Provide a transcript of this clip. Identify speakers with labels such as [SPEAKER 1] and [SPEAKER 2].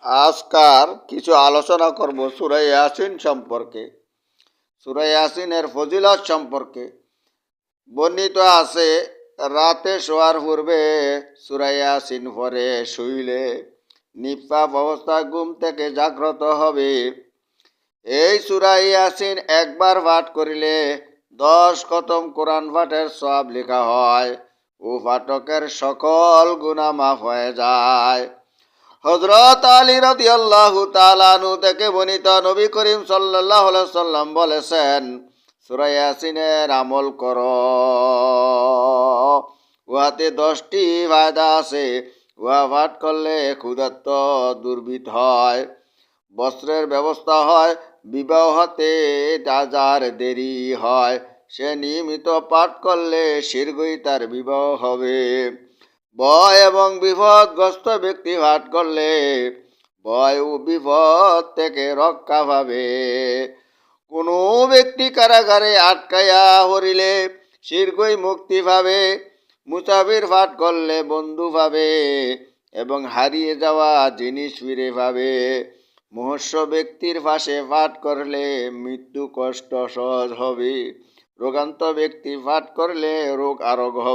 [SPEAKER 1] আজকার কিছু আলোচনা করব সূরা ইয়াসিন সম্পর্কে। সূরা ইয়াসিনের ফজিলত সম্পর্কে বর্ণিত আছে, রাতে শোয়ার পূর্বে সূরা ইয়াসিন পড়ে শুইলে নিপাপ অবস্থা ঘুম থেকে জাগ্রত হবে। এই সূরা ইয়াসিন একবার পাঠ করিলে 10 খতম কোরআন পাঠের সওয়াব লেখা হয় ও পাঠকের সকল গুনাহ মাফ হয়ে যায়। হযরত আলী রাদিয়াল্লাহু তাআলা আনহু থেকে বর্ণিত, নবী করিম সাল্লাল্লাহু আলাইহি সাল্লাম বলেছেন, সূরা ইয়াসিনের আমল করো, উহাতে 10টি ফায়দা আছে। উহা পাঠ করলে ক্ষুধার্ত দূরীভূত হয়, বস্ত্রের ব্যবস্থা হয়, বিবাহ হতে যার দেরি হয় সে নিয়মিত পাঠ করলে শীঘ্রই তার বিবাহ হবে। ভয় এবং বিপদগ্রস্ত ব্যক্তি পাঠ করলে ভয় ও বিপদ থেকে রক্ষা পাবে। কোনো ব্যক্তি কারাগারে আটকাইয়া পড়িলে শীঘ্রই মুক্তি পাবে। মুসাফির পাঠ করলে বন্ধু পাবে এবং হারিয়ে যাওয়া জিনিস ফিরে পাবে। মুমূর্ষু ব্যক্তির পাশে পাঠ করলে মৃত্যু কষ্ট সহজ হবে। রোগান্ত ব্যক্তি পাঠ করলে রোগ আরোগ্য হবে।